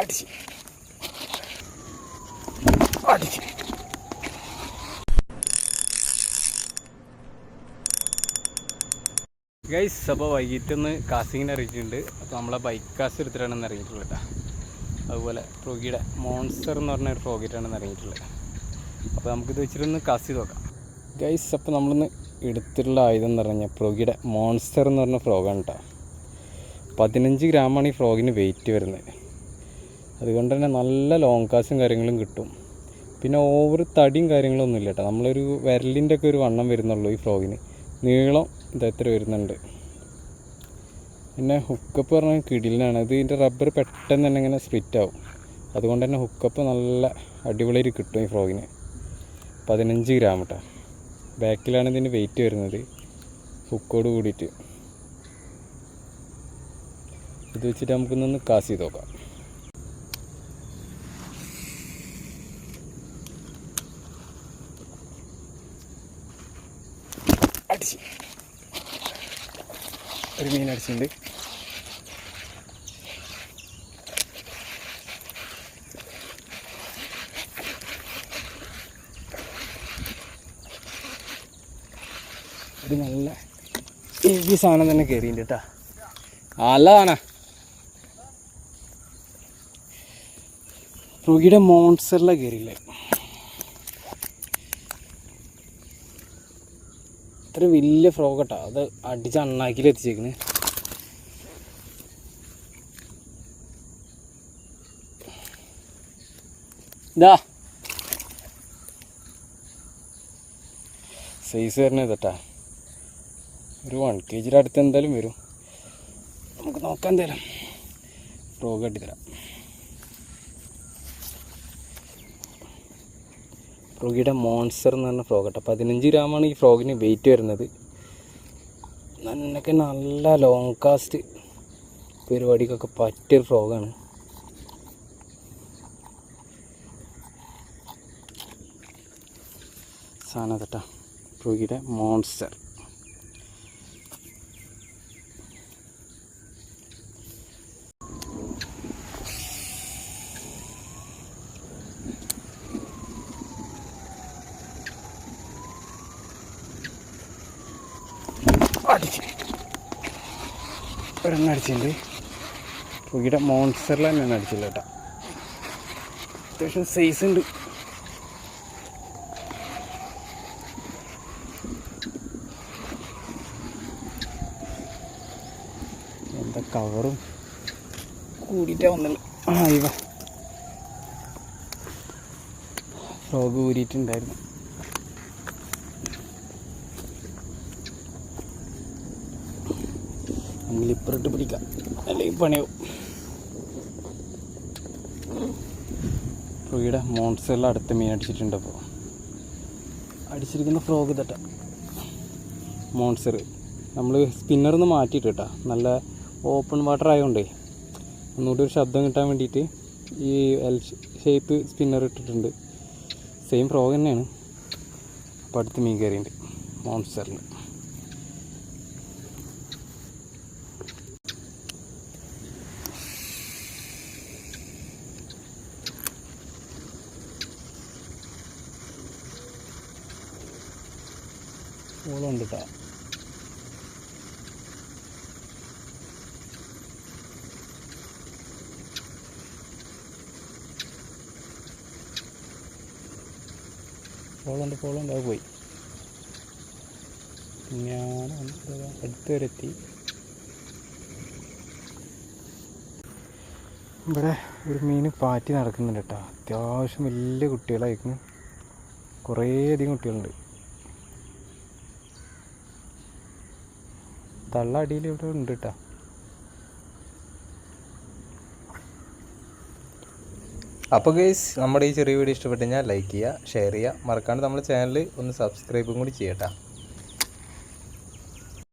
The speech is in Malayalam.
അടിച്ച് അടിച്ച് ഗൈസ്. അപ്പോൾ വൈകിട്ടൊന്ന് കാസിങ്ങിന് ഇറങ്ങിയിട്ടുണ്ട്. അപ്പോൾ നമ്മളെ ബൈക്ക് കാസ് എടുത്തിട്ടാണ് ഇറങ്ങിയിട്ടുള്ളത് കേട്ടോ. അതുപോലെ ഫ്രോഗിയുടെ മോൺസ്റ്റർ എന്ന് പറഞ്ഞ ഒരു ഫ്രോഗിട്ടാണ് ഇറങ്ങിയിട്ടുള്ളത്. അപ്പോൾ നമുക്കിത് വെച്ചിട്ടൊന്ന് കാസ് ചെയ്ത് നോക്കാം ഗൈസ്. അപ്പോൾ നമ്മളൊന്ന് എടുത്തിട്ടുള്ള ആയുധം എന്ന് പറഞ്ഞാൽ ഫ്രോഗിയുടെ മോൺസ്റ്റർ എന്ന് പറഞ്ഞ ഫ്രോഗാണ് കേട്ടോ. 15 ഗ്രാമാണ് ഈ ഫ്രോഗിന് വെയിറ്റ് വരുന്നത്. അതുകൊണ്ട് തന്നെ നല്ല ലോങ് കാസും കാര്യങ്ങളും കിട്ടും. പിന്നെ ഓവർ തടിയും കാര്യങ്ങളൊന്നും ഇല്ല കേട്ടോ. നമ്മളൊരു വിരലിൻ്റെ ഒക്കെ ഒരു വണ്ണം വരുന്നുള്ളൂ ഈ ഫ്രോഗിന്. നീളം ഇതെത്ര വരുന്നുണ്ട്. പിന്നെ ഹുക്കപ്പ് പറഞ്ഞാൽ കിടിലിനാണ്. ഇതിൻ്റെ റബ്ബർ പെട്ടെന്ന് തന്നെ ഇങ്ങനെ സ്പ്ലിറ്റ് ആവും. അതുകൊണ്ട് തന്നെ ഹുക്കപ്പ് നല്ല അടിപൊളിയായിട്ട് കിട്ടും ഈ ഫ്രോഗിന്. 15 ഗ്രാം കേട്ടോ. ബാക്കിലാണ് ഇതിന് വെയിറ്റ് വരുന്നത് ഹുക്കോട് കൂടിയിട്ട്. ഇത് വെച്ചിട്ട് നമുക്കൊന്ന് കാസ് ചെയ്ത് നോക്കാം. അടിച്ച് ഒരു മീൻ അടിച്ചിട്ടുണ്ട്. ഇത് നല്ല ഈ സാധനം തന്നെ കയറിയിട്ടുണ്ട് കേട്ടോ. നല്ലതാണ്. ഫ്രോഗിയുടെ മോൺസ്റ്ററിലെ കയറിയില്ലേ. ഇത്ര വലിയ ഫ്രോഗ് കേട്ടോ. അത് അടിച്ച് അണ്ണാക്കിൽ എത്തിച്ചേക്കണ്. ഇതാ സൈസ് വരുന്നത് കേട്ടാ. ഒരു 1 kg അടുത്ത് എന്തായാലും വരും. നമുക്ക് നോക്കാം. എന്തായാലും ഫ്രോഗ് കട്ടിത്തരാം. ഫ്രോഗിയുടെ മോൺസ്റ്റർ എന്ന് പറഞ്ഞ ഫ്രോഗ് കേട്ടോ. 15 ഗ്രാമാണ് ഈ ഫ്രോഗിന് വെയിറ്റ് വരുന്നത്. നന്നൊക്കെ നല്ല ലോങ് കാസ്റ്റ് പരിപാടിക്കൊക്കെ പറ്റിയൊരു ഫ്രോഗാണ്. സാധനം കേട്ടോ ഫ്രോഗിയുടെ മോൺസ്റ്റർ. അടിച്ച് ഒരെണ്ണം അടിച്ചിട്ടുണ്ട്. ഫ്രോഗിയുടെ മോൺസ്റ്ററിൽ തന്നെയാണ് അടിച്ചില്ല കേട്ടോ. അത്യാവശ്യം സൈസ് ഉണ്ട്. എന്താ കവറും കൂടിയിട്ടാണ് വന്നത്. ഇവ ഫ്രോഗ് ഊരിയിട്ടുണ്ടായിരുന്നു. ലിപ്പറിട്ട് പിടിക്കാം, അല്ലെങ്കിൽ പണിയാവും. ഫ്രോഗിയുടെ മോൺസ്റ്ററിൽ അടുത്ത മീൻ അടിച്ചിട്ടുണ്ട്. അപ്പോൾ അടിച്ചിരിക്കുന്ന ഫ്രോഗ് തട്ട മോൺസ്റ്റർ നമ്മൾ സ്പിന്നറൊന്ന് മാറ്റിയിട്ട് കേട്ടോ. നല്ല ഓപ്പൺ വാട്ടർ ആയതുകൊണ്ടേ ഒന്നുകൂടി ഒരു ശബ്ദം കിട്ടാൻ വേണ്ടിയിട്ട് ഈ എൽ ഷേപ്പ് സ്പിന്നർ ഇട്ടിട്ടുണ്ട്. സെയിം ഫ്രോഗ് തന്നെയാണ്. അപ്പോൾ അടുത്ത് മീൻ കയറിയുണ്ട് മോൺസ്റ്ററിൽ. ഓളുണ്ട് കേട്ടോ. പോളുണ്ട് അത് പോയി. ഞാൻ അടുത്ത് വരെ എത്തി. ഇവിടെ ഒരു മീൻ പാറ്റി നടക്കുന്നുണ്ട് കേട്ടോ. അത്യാവശ്യം വലിയ കുട്ടികളായിരിക്കും. കുറേയധികം കുട്ടികളുണ്ട്. തള്ള അടിയിൽ ഇവിടെ ഉണ്ട് കേട്ടോ. അപ്പോൾ ഗൈസ്, നമ്മുടെ ഈ ചെറിയ വീഡിയോ ഇഷ്ടപ്പെട്ടു കഴിഞ്ഞാൽ ലൈക്ക് ചെയ്യുക, ഷെയർ ചെയ്യുക, മറക്കാണ്ട് നമ്മുടെ ചാനൽ ഒന്ന് സബ്സ്ക്രൈബും കൂടി ചെയ്യട്ടോ.